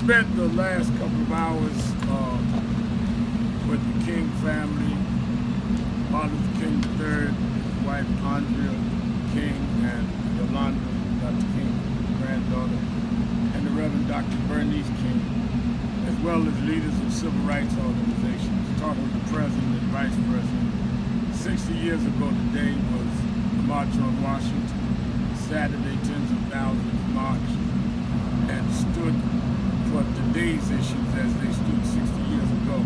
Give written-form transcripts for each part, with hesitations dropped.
spent the last couple of hours with the King family, Martin Luther King III, his wife Andrea King, and Yolanda, Dr. King's granddaughter, and the Reverend Dr. Bernice King, as well as leaders of civil rights organizations, talking with the President and Vice President. 60 years ago today was the March on Washington. Saturday, tens of thousands marched and stood for today's issues as they stood 60 years ago.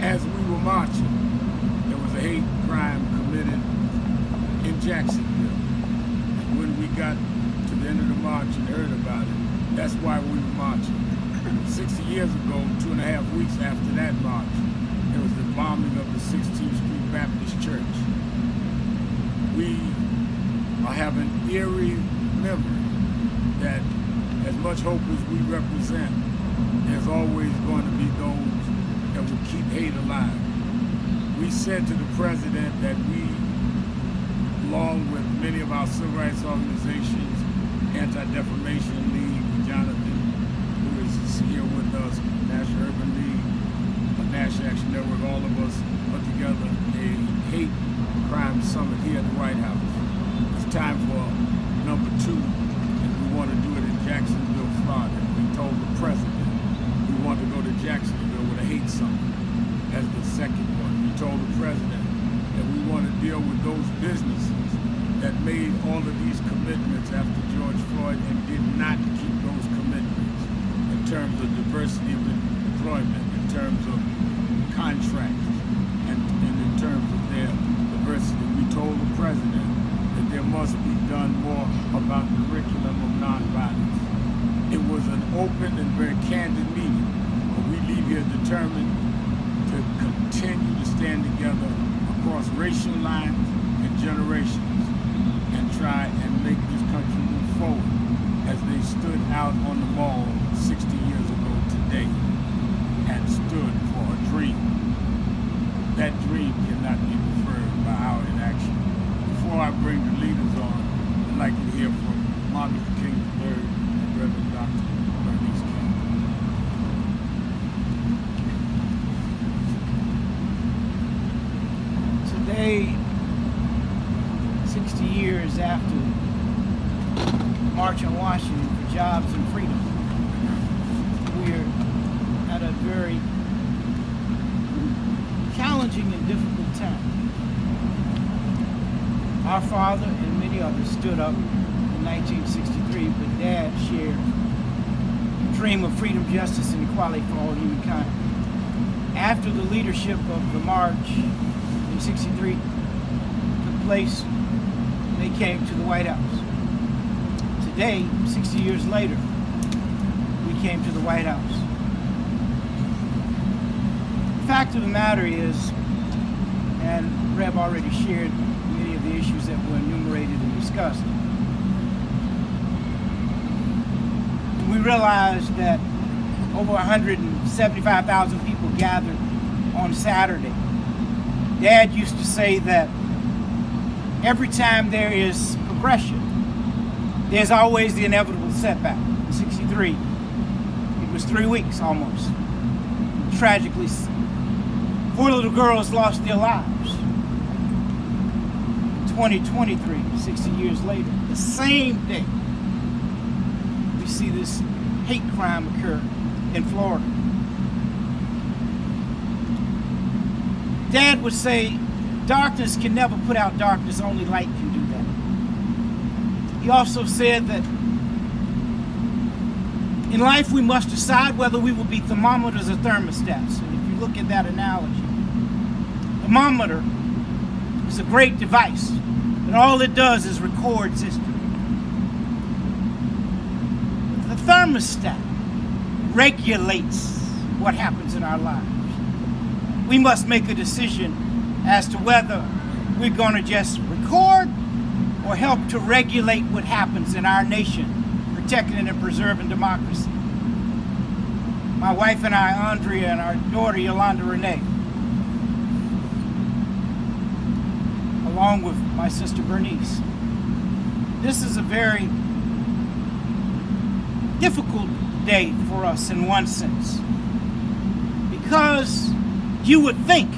As we were marching, there was a hate crime committed in Jacksonville. And when we got to the end of the march and heard about it, that's why we were marching. 60 years ago, 2.5 weeks after that march, there was the bombing of the 16th Street Baptist Church. We are having eerie memory that as much hope as we represent, there's always going to be those that will keep hate alive. We said to the President that we, along with many of our civil rights organizations, Anti-Defamation League, Jonathan, who is here with us, National Urban League, National Action Network, all of us put together a hate crime summit here at the White House. It's time for number 2, and we want to do it in Jacksonville, Florida. We told the President we want to go to Jacksonville with a hate summit as the second one. We told the President that we want to deal with those businesses that made all of these commitments after George Floyd and did not keep those commitments in terms of diversity of employment, in terms of contracts, and in terms of their diversity. We told the President that there must be done more about the curriculum of nonviolence. It was an open and very candid meeting, but we leave here determined to continue to stand together across racial lines and generations and try and make this country move forward as they stood out on the mall 60 years ago today and stood for a dream. That dream cannot be deferred by our inaction. Before I bring the leaders on, I'd like to hear from Martin Luther King III and Reverend Dr. Bernice King. Today, 60 years after March on Washington for Jobs and Freedom, we're at a very challenging and difficult time. Our father and many others stood up in 1963, but Dad shared the dream of freedom, justice, and equality for all humankind. After the leadership of the march in 63 took place, they came to the White House. Today, 60 years later, we came to the White House. The fact of the matter is, and Rev already shared many of the issues that were enumerated and discussed, we realized that over 175,000 people gathered on Saturday. Dad used to say that every time there is progression, there's always the inevitable setback. In 63, it was 3 weeks almost. Tragically, 4 little girls lost their lives. 2023, 60 years later, the same day, we see this hate crime occur in Florida. Dad would say, darkness can never put out darkness, only light can do that. He also said that in life we must decide whether we will be thermometers or thermostats. And if you look at that analogy, thermometer is a great device, and all it does is records history. The thermostat regulates what happens in our lives. We must make a decision as to whether we're going to just record or help to regulate what happens in our nation, protecting and preserving democracy. My wife and I, Andrea, and our daughter, Yolanda Renee, along with my sister Bernice. This is a very difficult day for us in one sense. Because you would think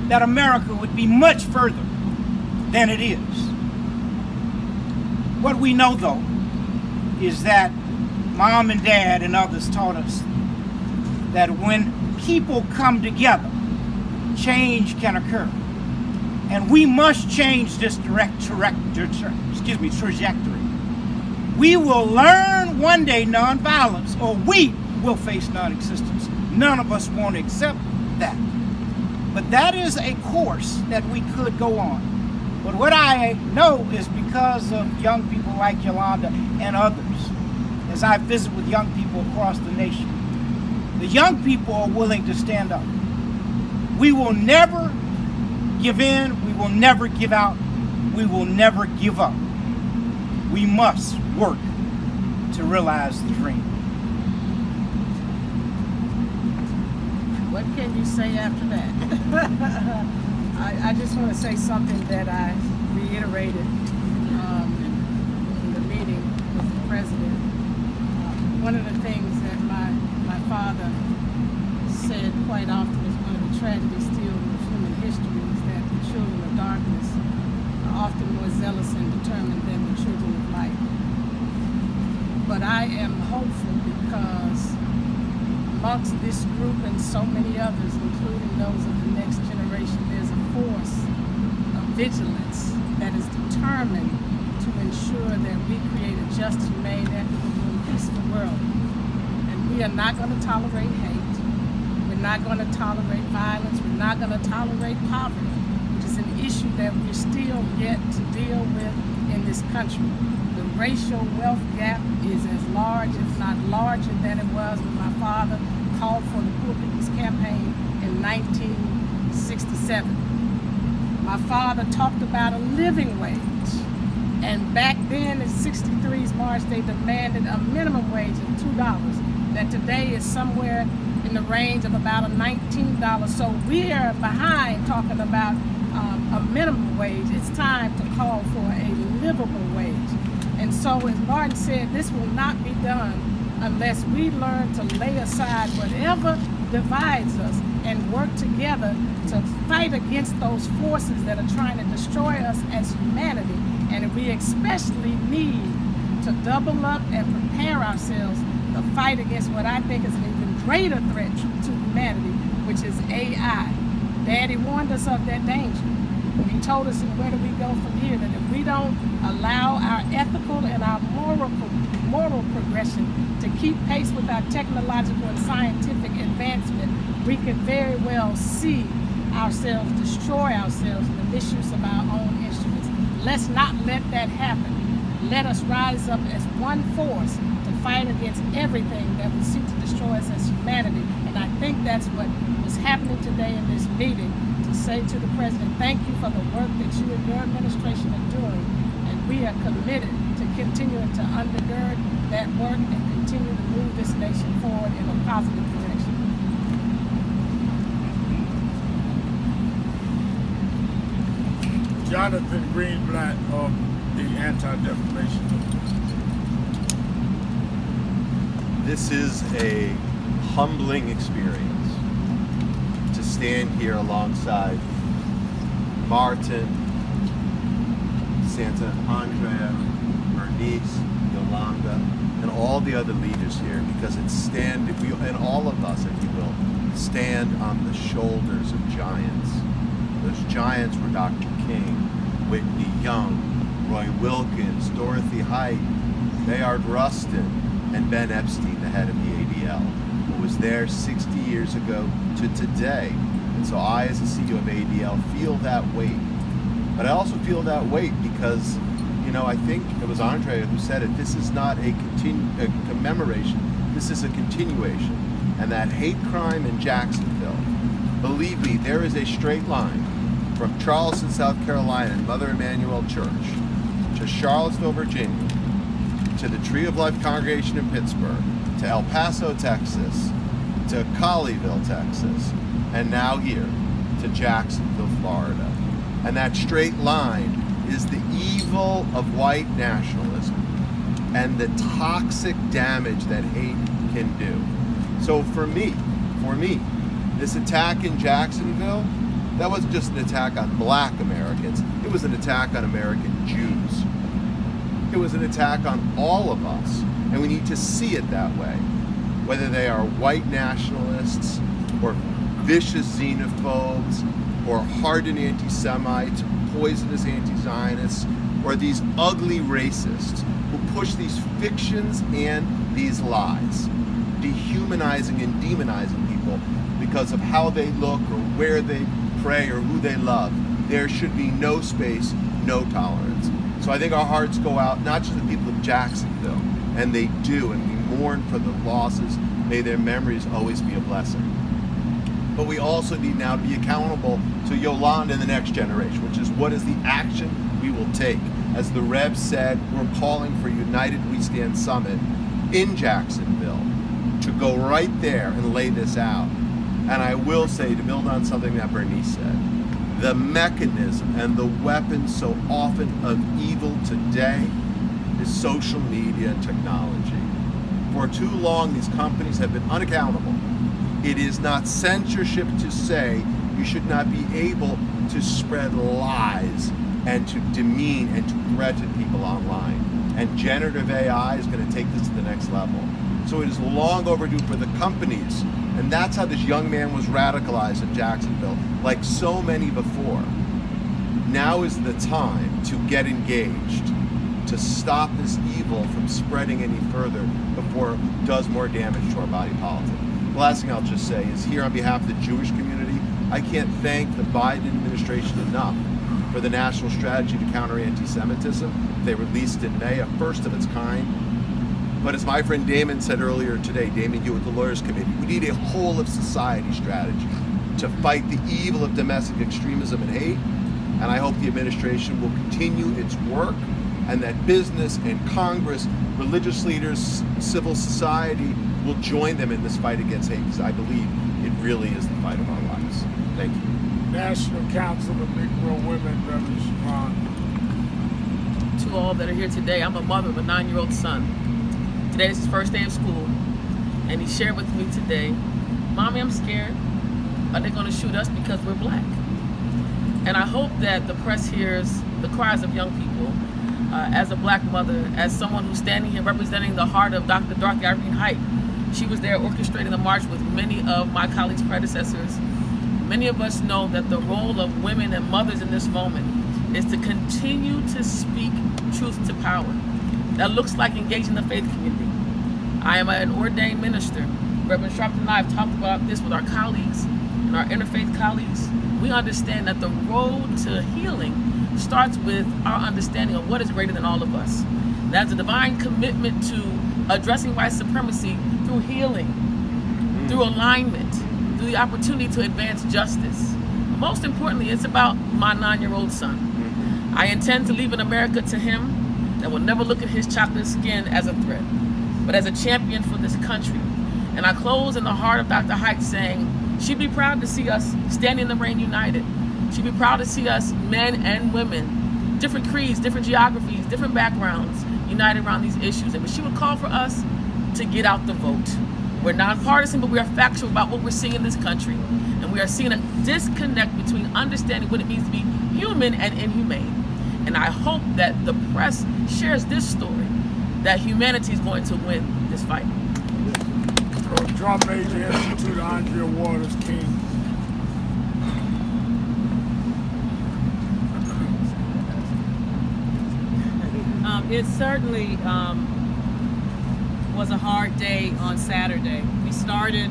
that America would be much further than it is. What we know, though, is that Mom and Dad and others taught us that when people come together, change can occur. And we must change this trajectory. We will learn one day nonviolence, or we will face non-existence. None of us want to accept that. But that is a course that we could go on. But what I know is because of young people like Yolanda and others, as I visit with young people across the nation, the young people are willing to stand up. We will never give in. We will never give out. We will never give up. We must work to realize the dream. What can you say after that? I just want to say something that I reiterated in the meeting with the president. One of the things that my father said quite often is one of the tragedies still of human history is that the children of darkness are often more zealous and determined than the children of light. But I am hopeful because amongst this group and so many others, including those of the next generation, there's a force of vigilance that is determined to ensure that we create a just, humane, equitable, and peaceful world. And we are not going to tolerate hate. We're not going to tolerate violence. We're not going to tolerate poverty, which is an issue that we're still yet to deal with in this country. The racial wealth gap is as large, if not larger, than it was when my father called for the Poor People's Campaign in 1967. My father talked about a living wage. And back then in 63's March, they demanded a minimum wage of $2 that today is somewhere in the range of about a $19. So we are behind talking about a minimum wage. It's time to call for a livable wage. And so, as Martin said, this will not be done unless we learn to lay aside whatever divides us and work together to fight against those forces that are trying to destroy us as humanity. And we especially need to double up and prepare ourselves to fight against what I think is an even greater threat to humanity, which is AI. Daddy warned us of that danger. When he told us where do we go from here, that if we don't allow our ethical and our moral progression to keep pace with our technological and scientific advancement, we could very well see ourselves destroy ourselves in the misuse of our own instruments. Let's not let that happen. Let us rise up as one force to fight against everything that would seek to destroy us as humanity. And I think that's what was happening today in this meeting, to say to the president, thank you for the work that you and your administration are doing. And we are committed to continuing to undergird that work and continue to move this nation forward in a positive direction. Jonathan Greenblatt of the Anti-Defamation League. This is a humbling experience to stand here alongside Martin, Santa Andrea, Bernice, Yolanda, and all the other leaders here, because and all of us, if you will, stand on the shoulders of giants. Those giants were Dr. King, Whitney Young, Roy Wilkins, Dorothy Height, Bayard Rustin, and Ben Epstein, the head of the ADL, who was there 60 years ago to today. And so I, as the CEO of ADL, feel that weight. But I also feel that weight because, I think it was Andrea who said it, this is not a commemoration, this is a continuation. And that hate crime in Jacksonville, believe me, there is a straight line from Charleston, South Carolina, and Mother Emanuel Church, to Charlottesville, Virginia, to the Tree of Life Congregation in Pittsburgh, to El Paso, Texas, to Colleyville, Texas, and now here to Jacksonville, Florida. And that straight line is the evil of white nationalism and the toxic damage that hate can do. So for me, this attack in Jacksonville, that wasn't just an attack on black Americans, it was an attack on American Jews. It was an attack on all of us, and we need to see it that way. Whether they are white nationalists, or vicious xenophobes, or hardened anti-Semites, poisonous anti-Zionists, or these ugly racists who push these fictions and these lies, dehumanizing and demonizing people because of how they look or where they pray or who they love. There should be no space, no tolerance. So I think our hearts go out not just to the people of Jacksonville, and they do, and we mourn for the losses. May their memories always be a blessing. But we also need now to be accountable to Yolanda and the next generation, which is what is the action we will take. As the Reb said, we're calling for United We Stand Summit in Jacksonville to go right there and lay this out. And I will say, to build on something that Bernice said, the mechanism and the weapon so often of evil today is social media and technology. For too long, these companies have been unaccountable. It is not censorship to say you should not be able to spread lies and to demean and to threaten people online. And generative AI is going to take this to the next level. So it is long overdue for the companies, and that's how this young man was radicalized in Jacksonville, like so many before. Now is the time to get engaged, to stop this evil from spreading any further before it does more damage to our body politic. The last thing I'll just say is, here on behalf of the Jewish community, I can't thank the Biden administration enough for the national strategy to counter anti-Semitism they released in May, a first of its kind. But as my friend Damon said earlier today, Damon Hewitt, the Lawyers Committee, we need a whole of society strategy to fight the evil of domestic extremism and hate. And I hope the administration will continue its work, and that business and Congress, religious leaders, civil society will join them in this fight against hate, because I believe it really is the fight of our lives. Thank you. National Council of Negro Women, Reverend Sharon. To all that are here today, I'm a mother of a 9-year-old son. Today is his first day of school, and he shared with me today, "Mommy, I'm scared. Are they going to shoot us because we're black?" And I hope that the press hears the cries of young people. As a black mother, as someone who's standing here representing the heart of Dr. Dorothy Irene Height, she was there orchestrating the march with many of my colleagues' predecessors. Many of us know that the role of women and mothers in this moment is to continue to speak truth to power. That looks like engaging the faith community. I am an ordained minister. Reverend Sharpton and I have talked about this with our colleagues and our interfaith colleagues. We understand that the road to healing starts with our understanding of what is greater than all of us. That's a divine commitment to addressing white supremacy through healing, through alignment, through the opportunity to advance justice. Most importantly, it's about my 9-year-old son. I intend to leave an America to him that will never look at his chocolate skin as a threat, but as a champion for this country. And I close in the heart of Dr. Height saying, she'd be proud to see us standing in the rain united. She'd be proud to see us, men and women, different creeds, different geographies, different backgrounds, united around these issues. And she would call for us to get out the vote. We're nonpartisan, but we are factual about what we're seeing in this country. And we are seeing a disconnect between understanding what it means to be human and inhumane. And I hope that the press shares this story, that humanity is going to win this fight. Drum Major Institute, Andrea Waters King. It certainly was a hard day on Saturday. We started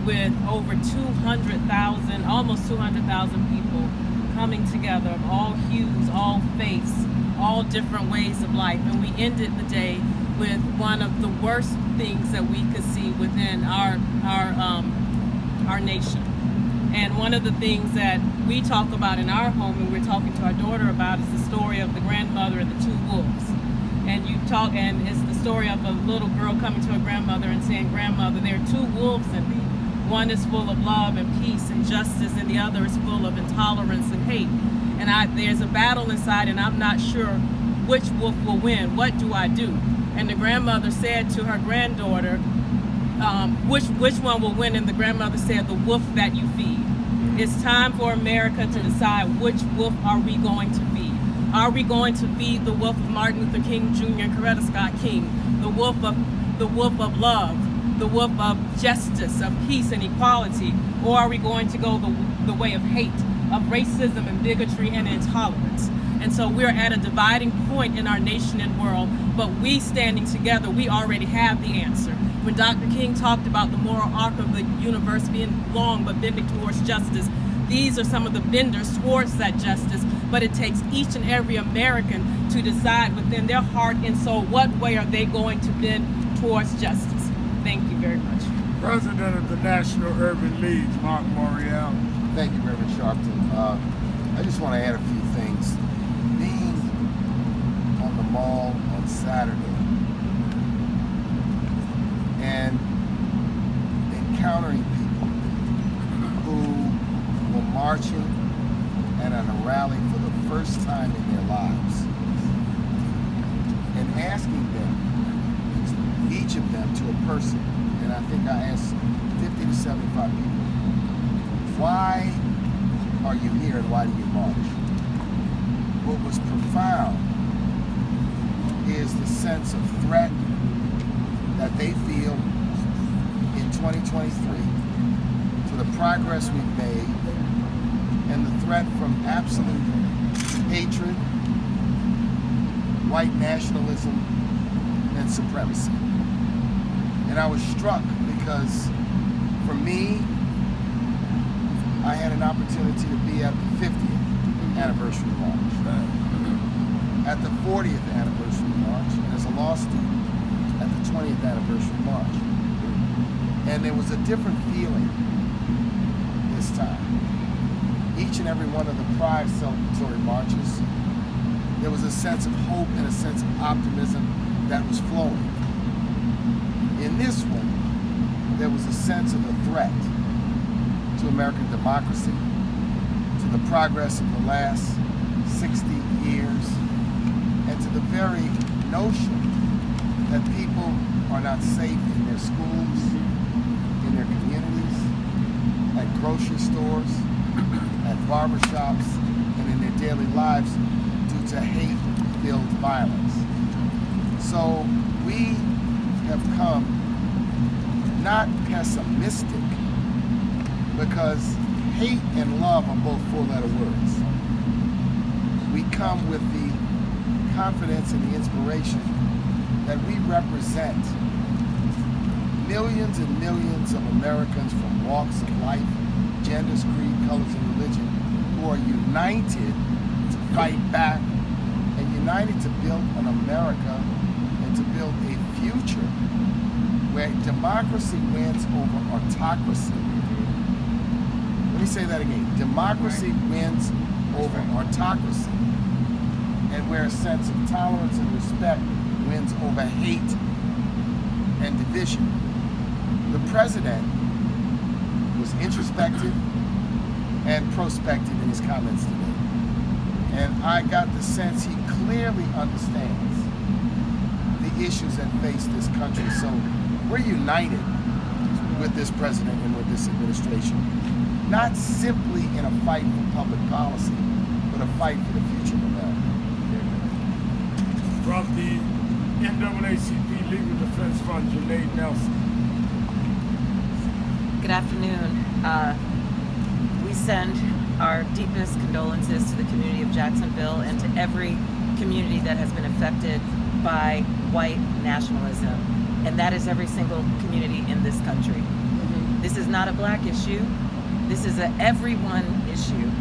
with over 200,000, almost 200,000 people coming together of all hues, all faiths, all different ways of life. And we ended the day with one of the worst things that we could see within our nation. And one of the things that we talk about in our home, and we're talking to our daughter about, is the story of the grandmother and the 2 wolves. And and it's the story of a little girl coming to her grandmother and saying, "Grandmother, there are 2 wolves in me. One is full of love and peace and justice, and the other is full of intolerance and hate. And there's a battle inside, and I'm not sure which wolf will win. What do I do?" And the grandmother said to her granddaughter, which one will win, and the grandmother said, the wolf that you feed. It's time for America to decide which wolf are we going to feed. Are we going to feed the wolf of Martin Luther King Jr. and Coretta Scott King, the wolf of love, the wolf of justice, of peace and equality, or are we going to go the way of hate, of racism and bigotry and intolerance? And so we're at a dividing point in our nation and world, but we standing together, we already have the answer. When Dr. King talked about the moral arc of the universe being long but bending towards justice, these are some of the benders towards that justice, but it takes each and every American to decide within their heart and soul what way are they going to bend towards justice. Thank you very much. President of the National Urban League, Mark Morial. Thank you, Reverend Sharpton. I just want to add a few things. Being on the mall on Saturday and encountering people who were marching and at a rally for the first time in their lives, and asking them, each of them to a person, and I think I asked 50 to 75 people, why are you here and why do you march? What was profound is the sense of threat that they feel in 2023 to the progress we've made and the threat from absolute hatred, white nationalism, and supremacy. And I was struck because for me, I had an opportunity to be at the 50th anniversary march, at the 40th anniversary march, and as a law student at the 20th anniversary march. And there was a different feeling this time. Each and every one of the prior celebratory marches, there was a sense of hope and a sense of optimism that was flowing. In this one, there was a sense of a threat to American democracy, to the progress of the last 60 years, and to the very notion that people are not safe in their schools, in their communities, at grocery stores, at barbershops, and in their daily lives due to hate-filled violence. So we have come not pessimistic, because hate and love are both four-letter words. We come with the confidence and the inspiration that we represent millions and millions of Americans from walks of life, genders, creed, colors, and religion who are united to fight back and united to build an America and to build a future where democracy wins over autocracy. Let me say that again. Democracy wins over autocracy, and where a sense of tolerance and respect wins over hate and division. The president was introspective and prospective in his comments today. And I got the sense he clearly understands the issues that face this country. So we're united with this president and with this administration, not simply in a fight for public policy, but a fight for the future of America. From the NAACP Legal Defense Fund, Janae Nelson. Good afternoon. We send our deepest condolences to the community of Jacksonville and to every community that has been affected by white nationalism. And that is every single community in this country. This is not a black issue. This is an everyone issue.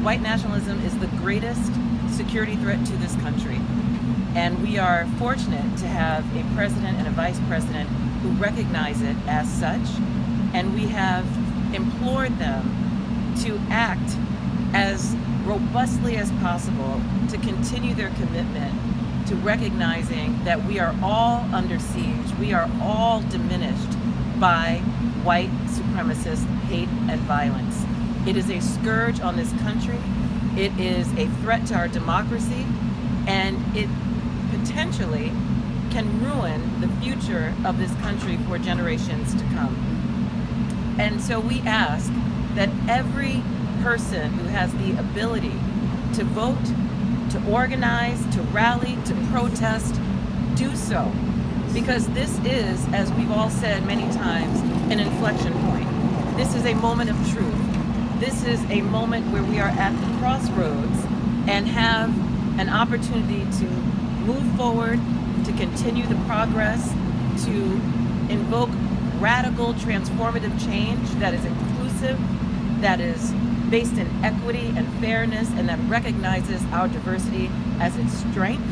White nationalism is the greatest security threat to this country. And we are fortunate to have a president and a vice president who recognize it as such. And we have implored them to act as robustly as possible to continue their commitment to recognizing that we are all under siege. We are all diminished by white supremacist hate and violence. It is a scourge on this country. It is a threat to our democracy, and it potentially can ruin the future of this country for generations to come. And so we ask that every person who has the ability to vote, to organize, to rally, to protest, do so. Because this is, as we've all said many times, an inflection point. This is a moment of truth. This is a moment where we are at the crossroads and have an opportunity to move forward, to continue the progress, to invoke radical transformative change that is inclusive, that is based in equity and fairness, and that recognizes our diversity as its strength.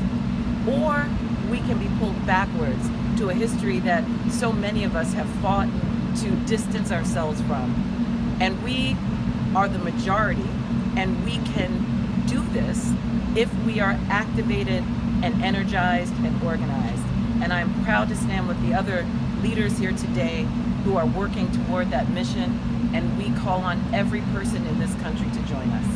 Or we can be pulled backwards to a history that so many of us have fought to distance ourselves from. And we are the majority, and we can do this if we are activated and energized and organized. And I'm proud to stand with the other leaders here today who are working toward that mission, and we call on every person in this country to join us.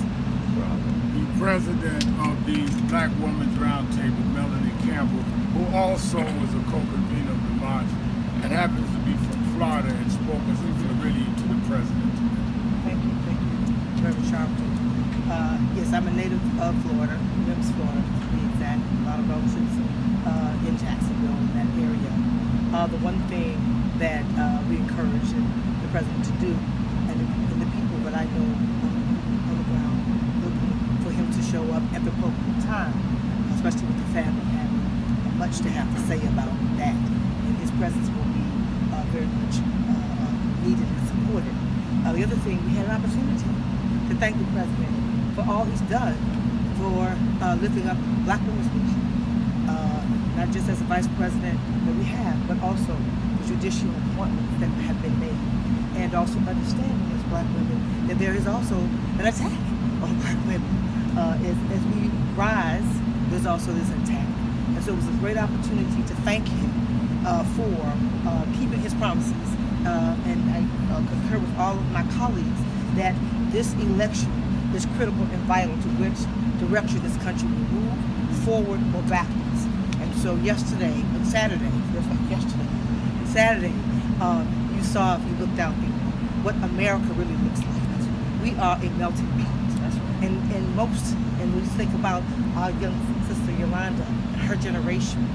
The president of the Black Women's Roundtable, Melanie Campbell, who also was a co-convener of the march and happens to be from Florida, and spoke as a floridian to the president. Thank you, Reverend Sharpton. Yes, I'm a native of Florida, Mims, Florida, to be exact. A lot of relatives in Jacksonville, in that area. The one thing that we encourage the president to do, and the people that I know on the ground, looking for him to show up at the appropriate time, especially with the family having much to have to say about that. And his presence will be very much needed and supported. The other thing, we had an opportunity to thank the president for all he's done for lifting up Black women's mission. Not just as a vice president that we have, but also the judicial appointments that have been made. And also understanding as Black women that there is also an attack on Black women. As we rise, there's also this attack. And so it was a great opportunity to thank him for keeping his promises. And I concur with all of my colleagues that this election is critical and vital to which direction this country will move, forward or backwards. And so Saturday, you saw, if you looked out there, what America really looks like. We are a melting pot. That's right. And when you think about our young sister Yolanda and her generation,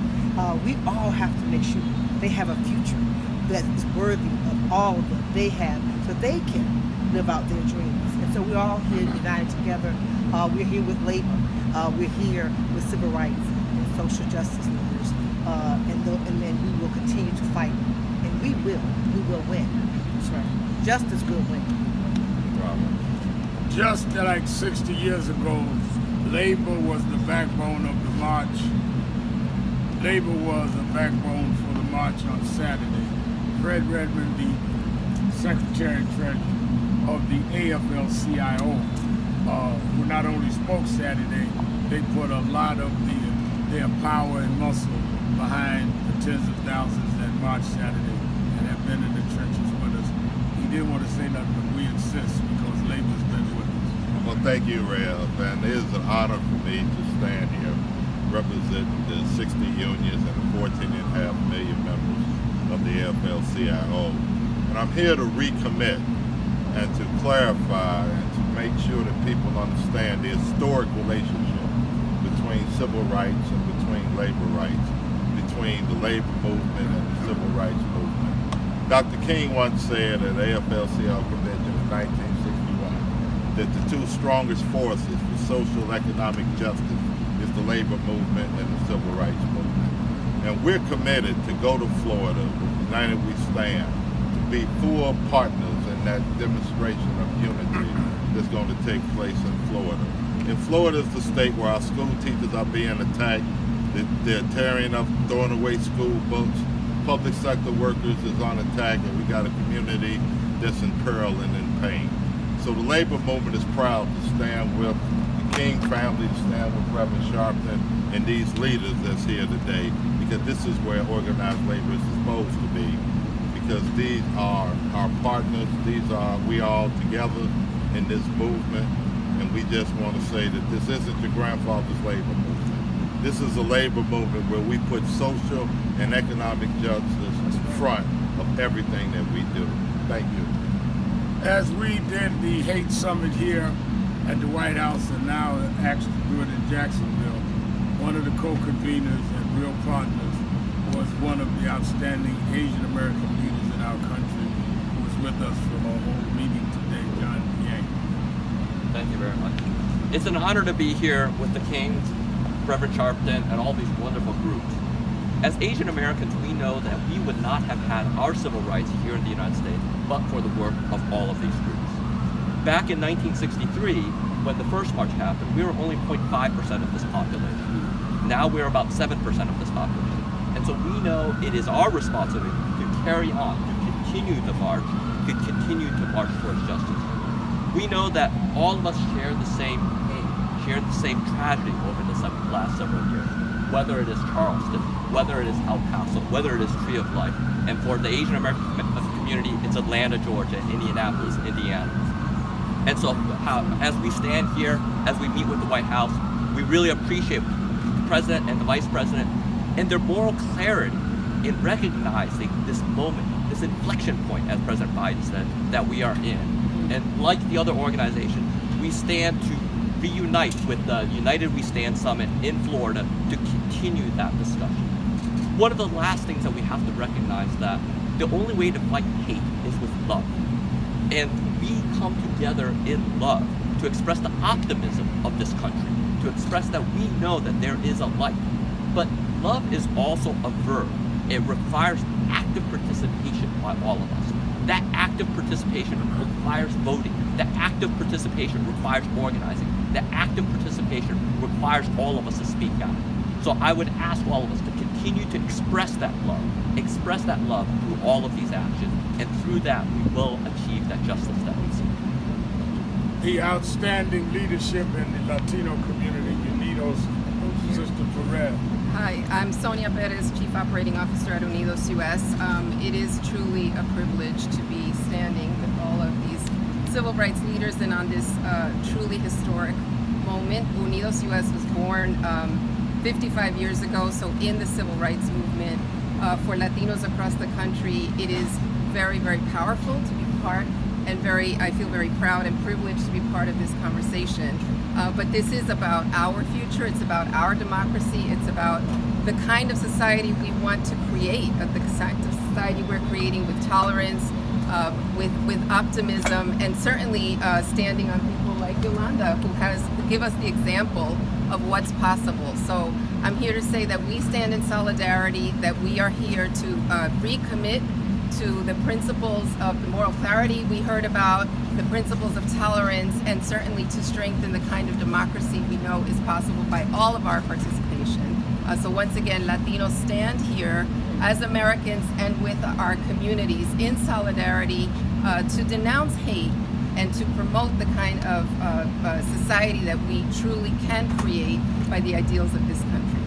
we all have to make sure they have a future that is worthy of all that they have, so they can live out their dreams. And so we're all here united together. We're here with labor. We're here with civil rights and social justice leaders. And then we will continue to fight. And we will win. That's right. Justice will win. Just like 60 years ago, labor was the backbone of the march. Labor was a backbone for the march on Saturday. Fred Redmond, the Secretary-Treasurer of the AFL-CIO, who not only spoke Saturday, they put a lot of their power and muscle behind the tens of thousands that marched Saturday and have been in the trenches with us. He didn't want to say nothing, but we insist because labor's been with us. Well, thank you, Rev, and it is an honor for me to stand here representing the 60 unions and the 14.5 million members of the AFL-CIO. And I'm here to recommit and to clarify and to make sure that people understand the historic relationship between civil rights and between labor rights, between the labor movement and the civil rights movement. Dr. King once said at AFL-CIO convention in 1961 that the two strongest forces for social and economic justice is the labor movement and the civil rights movement. And we're committed to go to Florida with United We Stand to be full partners in that demonstration of unity that's going to take place in Florida. And Florida is the state where our school teachers are being attacked. They're tearing up, throwing away school books. Public sector workers is on attack, and we got a community that's in peril and in pain. So the labor movement is proud to stand with the King family, to stand with Reverend Sharpton and these leaders that's here today, because this is where organized labor is supposed to be. Because these are our partners, we all together in this movement, and we just want to say that this isn't your grandfather's labor movement. This is a labor movement where we put social and economic justice front of everything that we do. Thank you. As we did the hate summit here at the White House and now actually do it in Jacksonville, one of the co-conveners and real partners was one of the outstanding Asian American leaders in our country who was with us for our whole meeting today, John Yang. Thank you very much. It's an honor to be here with the Kings, Reverend Sharpton, and all these wonderful groups. As Asian Americans, we know that we would not have had our civil rights here in the United States but for the work of all of these groups. Back in 1963, when the first march happened, we were only 0.5% of this population. Now we're about 7% of this population. And so we know it is our responsibility to carry on, to continue the march, to continue to march towards justice. We know that all of us share the same pain, share the same tragedy over the last several years. Whether it is Charleston, whether it is El Paso, whether it is Tree of Life, and for the Asian American community, it's Atlanta, Georgia, Indianapolis, Indiana. And so as we stand here, as we meet with the White House, we really appreciate the President and the Vice President and their moral clarity in recognizing this moment, this inflection point, as President Biden said, that we are in. And like the other organizations, we stand to reunite with the United We Stand Summit in Florida to continue that discussion. One of the last things that we have to recognize that the only way to fight hate is with love. And we come together in love to express the optimism of this country, to express that we know that there is a light. But love is also a verb. It requires active participation by all of us. That active participation requires voting. That active participation requires organizing. That active participation requires all of us to speak out. So I would ask all of us to continue to express that love through all of these actions, and through that we will achieve that justice that we seek. The outstanding leadership in the Latino community, Unidos, Sister Perez. Hi, I'm Sonia Perez, Chief Operating Officer at Unidos US. It is truly a privilege to be standing with all of these civil rights leaders and on this truly historic moment. Unidos US was born 55 years ago, so in the civil rights movement for Latinos across the country, it is very, very powerful to be part and I feel very proud and privileged to be part of this conversation. But this is about our future, it's about our democracy, it's about the kind of society we want to create, the kind of society we're creating with tolerance, with optimism, and certainly standing on people like Yolanda, who give us the example of what's possible. So I'm here to say that we stand in solidarity, that we are here to recommit to the principles of the moral clarity we heard about, the principles of tolerance, and certainly to strengthen the kind of democracy we know is possible by all of our participation. So once again, Latinos stand here as Americans and with our communities in solidarity to denounce hate and to promote the kind of society that we truly can create by the ideals of this country.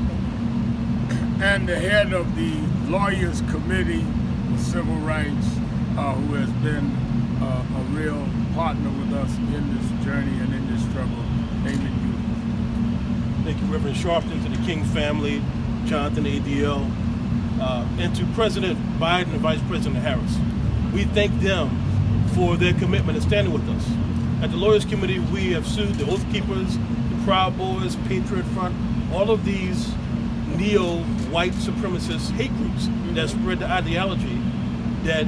And the head of the Lawyers Committee for Civil Rights, who has been a real partner with us in this journey and in this struggle, Damon Youth. Thank you, Reverend Sharpton, to the King family, Jonathan ADL, and to President Biden and Vice President Harris. We thank them for their commitment and standing with us. At the Lawyers Committee, we have sued the Oath Keepers, the Proud Boys, Patriot Front, all of these neo-white supremacist hate groups that spread the ideology that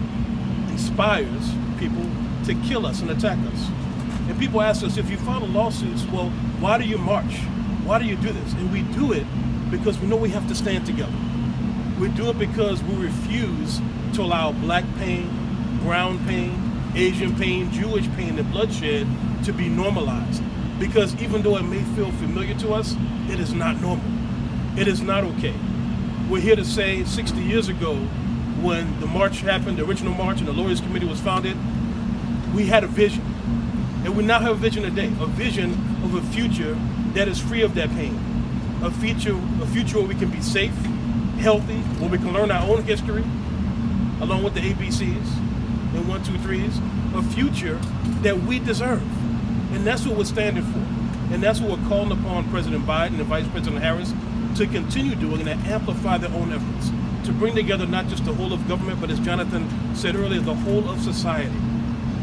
inspires people to kill us and attack us. And people ask us, if you file lawsuits, well, why do you march? Why do you do this? And we do it because we know we have to stand together. We do it because we refuse to allow black pain, brown pain, Asian pain, Jewish pain, and bloodshed to be normalized. Because even though it may feel familiar to us, it is not normal. It is not okay. We're here to say 60 years ago, when the march happened, the original march, and the Lawyers Committee was founded, we had a vision. And we now have a vision today, a vision of a future that is free of that pain. A future where we can be safe, healthy, where we can learn our own history, along with the ABCs and 1, 2, 3s, a future that we deserve. And that's what we're standing for. And that's what we're calling upon President Biden and Vice President Harris to continue doing and amplify their own efforts, to bring together not just the whole of government, but as Jonathan said earlier, the whole of society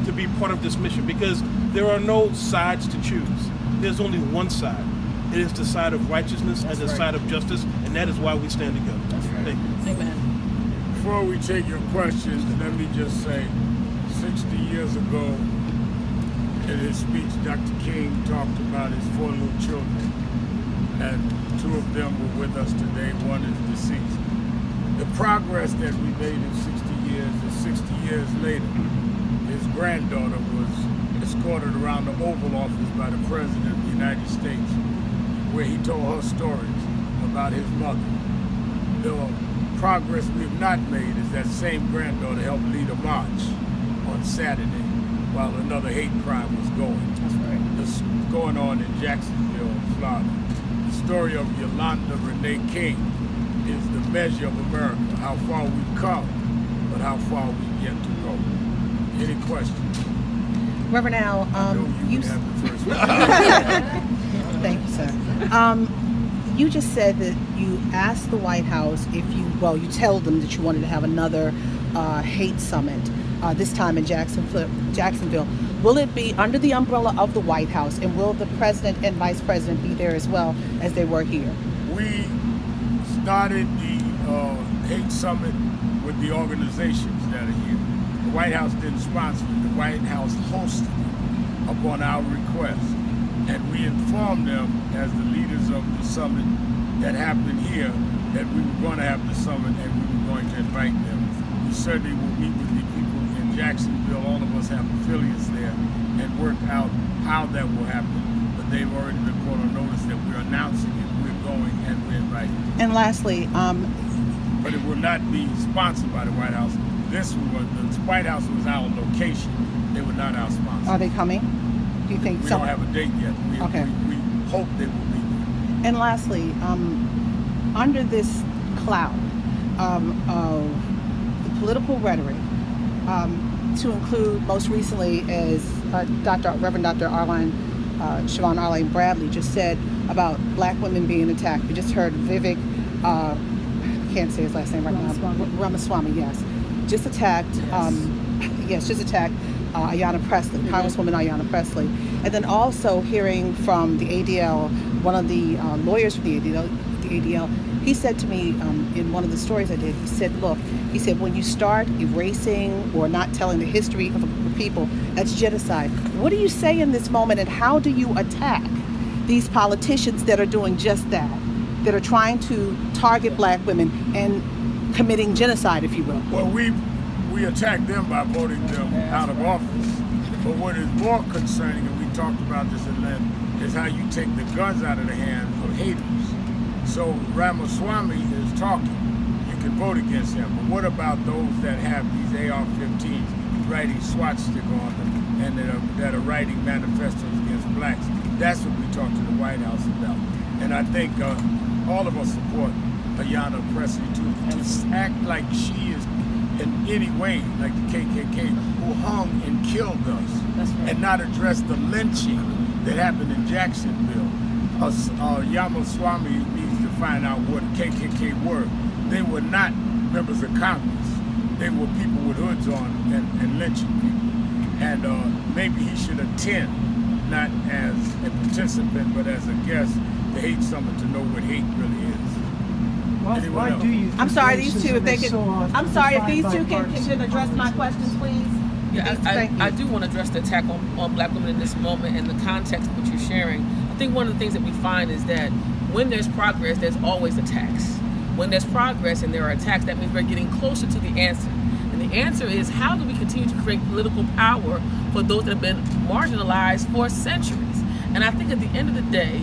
to be part of this mission, because there are no sides to choose. There's only one side. It is the side of righteousness and the side of justice, and that is why we stand together. Thank you. Amen. Before we take your questions, let me just say, 60 years ago, in his speech, Dr. King talked about his 4 little children, and 2 of them were with us today. 1 is deceased. The progress that we made in 60 years is 60 years later. His granddaughter was escorted around the Oval Office by the President of the United States, where he told her stories about his mother. The progress we have not made is that same granddaughter helped lead a march on Saturday while another hate crime was going. That's right. This was going on in Jacksonville, Florida. The story of Yolanda Renee King is the measure of America, how far we've come, but how far we've yet to go. Any questions? Reverend Al, I know you would have the first one. thank you, sir. You just said that you asked the White House if you told them that you wanted to have another hate summit, this time in Jacksonville. Will it be under the umbrella of the White House, and will the President and Vice President be there as well as they were here? We started the hate summit with the organizations that are here. The White House didn't sponsor it. The White House hosted it upon our request. And we informed them, as the leaders of the summit that happened here, that we were going to have the summit and we were going to invite them. We certainly will meet with the people in Jacksonville. All of us have affiliates there, and work out how that will happen. But they've already been put on notice that we're announcing it, we're going, and we're inviting. And lastly, but it will not be sponsored by the White House. The White House was our location. They were not our sponsor. are they coming? Do you think We so? don't have a date yet. We hope they will be there. And lastly, under this cloud of the political rhetoric, to include most recently as Reverend Dr. Siobhan Arlene Bradley just said about black women being attacked. We just heard Vivek, I can't say his last name right now, Ramaswamy, yes, just attacked, Ayanna Pressley, Congresswoman Ayanna Pressley. And then also hearing from the ADL, one of the lawyers from the ADL, he said to me in one of the stories I did, he said, when you start erasing or not telling the history of a people, that's genocide. What do you say in this moment, and how do you attack these politicians that are doing just that are trying to target black women and committing genocide, if you will? Well, we attack them by voting them out of office. But what is more concerning, and we talked about this in Lynn, is how you take the guns out of the hands of haters. So Ramaswamy is talking. You can vote against him. But what about those that have these AR-15s writing swastika on them and that are writing manifestos against blacks? That's what we talk to the White House about. And I think all of us support Ayanna Pressley to act like she is in any way like the KKK, who hung and killed us, and not address the lynching that happened in Jacksonville. Ramaswamy needs to find out what KKK were. They were not members of Congress. They were people with hoods on and lynching people. And maybe he should attend, not as a participant, but as a guest, the hate summit, to know what hate really is. Why do you think I'm sorry, these two, if they racism is can, so I'm sorry, if these two defined can by address my questions, please. Yeah, I do want to address the attack on black women in this moment and the context of what you're sharing. I think one of the things that we find is that when there's progress, there's always attacks. When there's progress and there are attacks, that means we're getting closer to the answer. And the answer is, how do we continue to create political power for those that have been marginalized for centuries? And I think at the end of the day,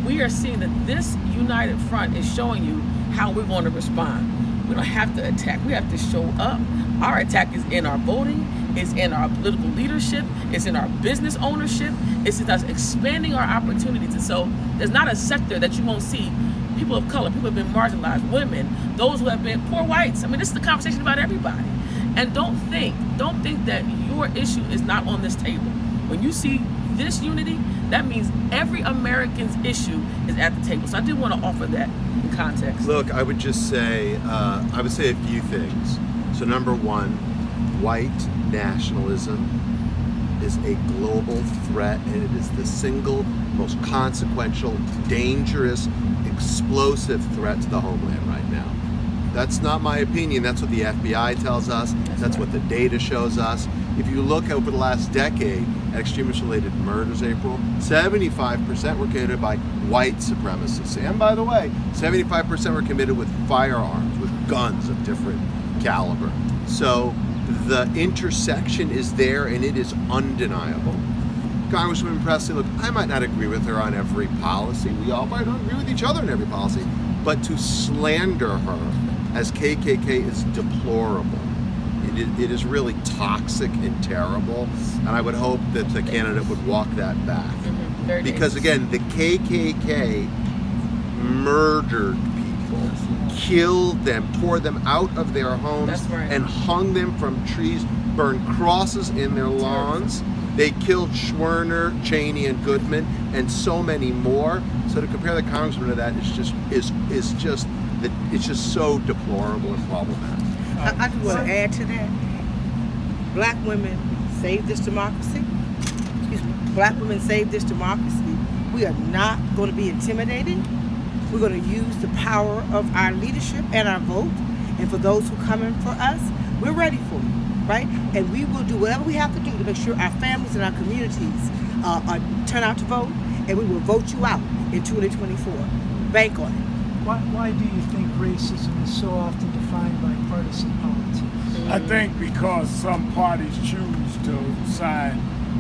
we are seeing that this united front is showing you how we're going to respond. We don't have to attack. We have to show up. Our attack is in our voting. It's in our political leadership. It's in our business ownership. It's in us expanding our opportunities. And so there's not a sector that you won't see people of color, people who have been marginalized, women, those who have been poor whites. I mean, this is the conversation about everybody. And don't think that your issue is not on this table. When you see this unity, that means every American's issue is at the table. So I did want to offer that in context. Look, I would just say, a few things. So number one, white nationalism is a global threat, and it is the single most consequential, dangerous, explosive threat to the homeland right now. That's not my opinion. That's what the FBI tells us. That's what the data shows us. If you look over the last decade at extremist-related murders, April, 75% were committed by white supremacists. And by the way, 75% were committed with firearms, with guns of different caliber. So the intersection is there, and it is undeniable. Congresswoman Presley, look, I might not agree with her on every policy. We all might not agree with each other on every policy. But to slander her as KKK is deplorable. It is really toxic and terrible. And I would hope that the candidate would walk that back. Because again, the KKK murdered people, killed them, tore them out of their homes, and hung them from trees, burned crosses in their lawns. They killed Schwerner, Cheney, and Goodman, and so many more. So to compare the congressman to that is just so deplorable and problematic. I just want to add to that. Black women save this democracy. Excuse me. Black women save this democracy. We are not going to be intimidated. We're going to use the power of our leadership and our vote. And for those who come in for us, we're ready for you, right? And we will do whatever we have to do to make sure our families and our communities turn out to vote. And we will vote you out in 2024. Bank on it. Why do you think racism is so often defined by partisan politics? I think because some parties choose to side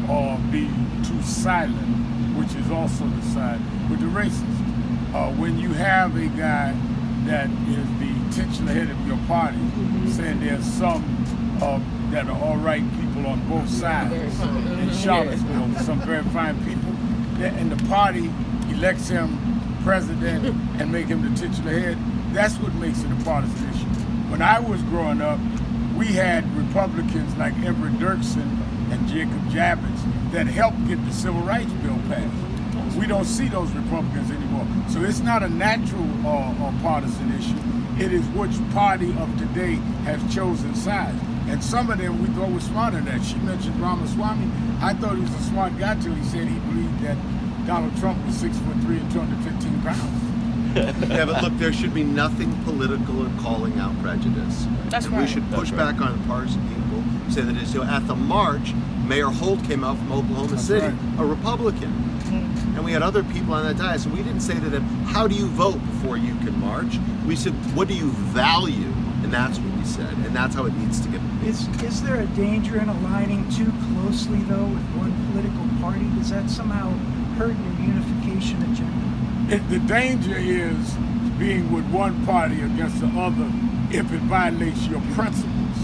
or be too silent, which is also the side with the racists. When you have a guy that is the titular head of your party saying there's some that are all right people on both sides in Charlottesville, some very fine people, and the party elects him president and make him the titular head, that's what makes it a partisan issue. When I was growing up, we had Republicans like Everett Dirksen and Jacob Javits that helped get the Civil Rights Bill passed. We don't see those Republicans anymore. So it's not a natural or partisan issue. It is which party of today has chosen sides. And some of them we thought were smarter than that. She mentioned Ramaswamy. I thought he was a smart guy till he said he believed that Donald Trump was 6'3" and 215 pounds. Yeah, but look, there should be nothing political in calling out prejudice. That's and right. We should push back on partisan people, say that it's, at the march, Mayor Holt came out from Oklahoma City, a Republican. And we had other people on that dais. So we didn't say to them, how do you vote before you can march? We said, what do you value? And that's what we said. And that's how it needs to get. Is there a danger in aligning too closely, though, with one political party? Does that somehow hurt your unification agenda? The danger is being with one party against the other if it violates your principles.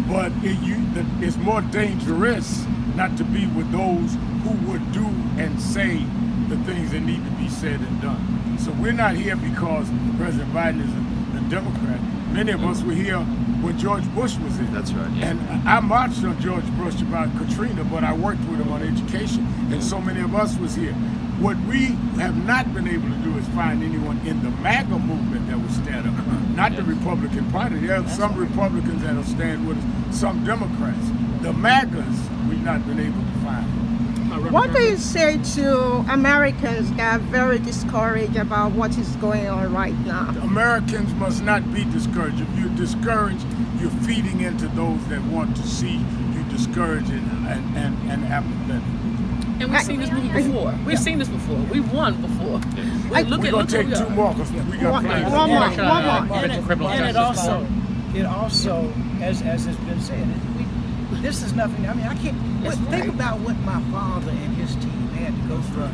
But it's more dangerous not to be with those who would do and say the things that need to be said and done. So we're not here because President Biden is a Democrat. Many of us were here when George Bush was in. That's right. And I marched on George Bush about Katrina, but I worked with him on education, and so many of us was here. What we have not been able to do is find anyone in the MAGA movement that will stand up. Not the Republican Party. There are some Republicans that will stand with us, some Democrats. The MAGAs, we've not been able to find. What do you say to Americans that are very discouraged about what is going on right now? Americans must not be discouraged. If you're discouraged, you're feeding into those that want to see you discouraged and apathetic. And we've seen this movie before. We've seen this before. We've won before. We're going to take two more because we got plans. One more. And it also, as has been said, this is nothing. I mean, I can't. Think about what my father and his team had to go through.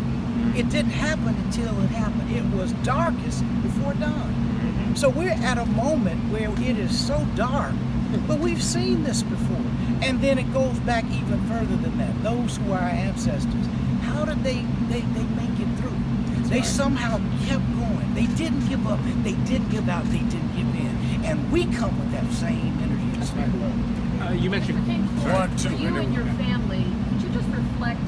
It didn't happen until it happened. It was darkest before dawn. So we're at a moment where it is so dark, but we've seen this before. And then it goes back even further than that. Those who are our ancestors, how did they make it through? They somehow kept going. They didn't give up. They didn't give out. They didn't give in. And we come with that same energy. You mentioned one, two, you and your family, could you just reflect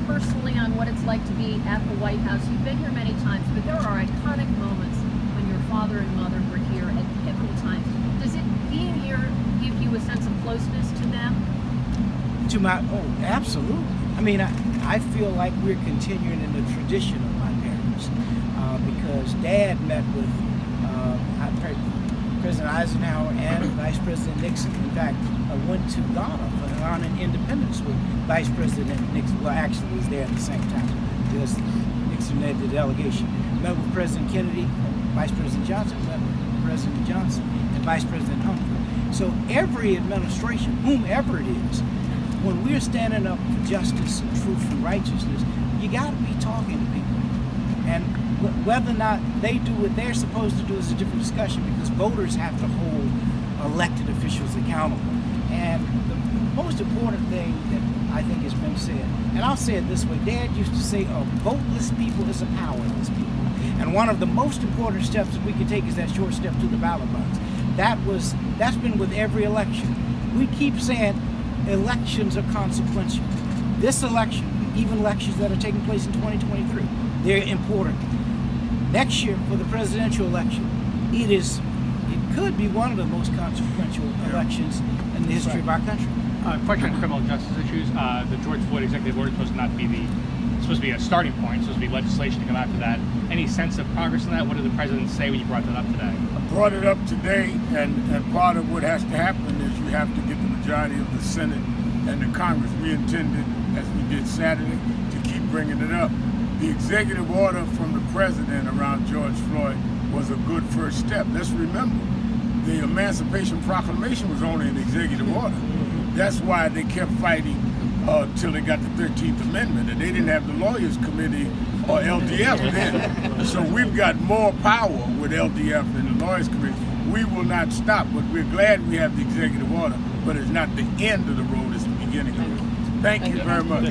personally on what it's like to be at the White House. You've been here many times, but there are iconic moments when your father and mother were here at pivotal times. Does it, being here, give you a sense of closeness to them? Absolutely. I mean, I feel like we're continuing in the tradition of my parents because Dad met with President Eisenhower and Vice President Nixon. In fact, I went to Ghana on an independence with Vice President Nixon. Well, actually, was there at the same time because Nixon led the delegation. Met with President Kennedy, Vice President Johnson, met with President Johnson and Vice President Humphrey. So every administration, whomever it is, when we're standing up for justice and truth and righteousness, you got to be talking to people. And whether or not they do what they're supposed to do is a different discussion because voters have to hold elected officials accountable. And the most important thing that I think has been said, and I'll say it this way, Dad used to say a voteless people is a powerless people. And one of the most important steps that we can take is that short step to the ballot box. That's been with every election. We keep saying elections are consequential. This election, even elections that are taking place in 2023, they're important. Next year, for the presidential election, it could be one of the most consequential elections in the history of our country. Question on criminal justice issues. The George Floyd executive order is supposed to be a starting point, supposed to be legislation to come after that. Any sense of progress on that? What did the president say when you brought that up today? I brought it up today, and part of what has to happen is you have to get the majority of the Senate and the Congress. We intended, as we did Saturday, to keep bringing it up. The executive order from the president around George Floyd was a good first step. Let's remember, the Emancipation Proclamation was only an executive order. That's why they kept fighting till they got the 13th Amendment, and they didn't have the Lawyers Committee or LDF then. So we've got more power with LDF and the Lawyers Committee. We will not stop, but we're glad we have the executive order, but it's not the end of the road, it's the beginning of it. Thank you very much.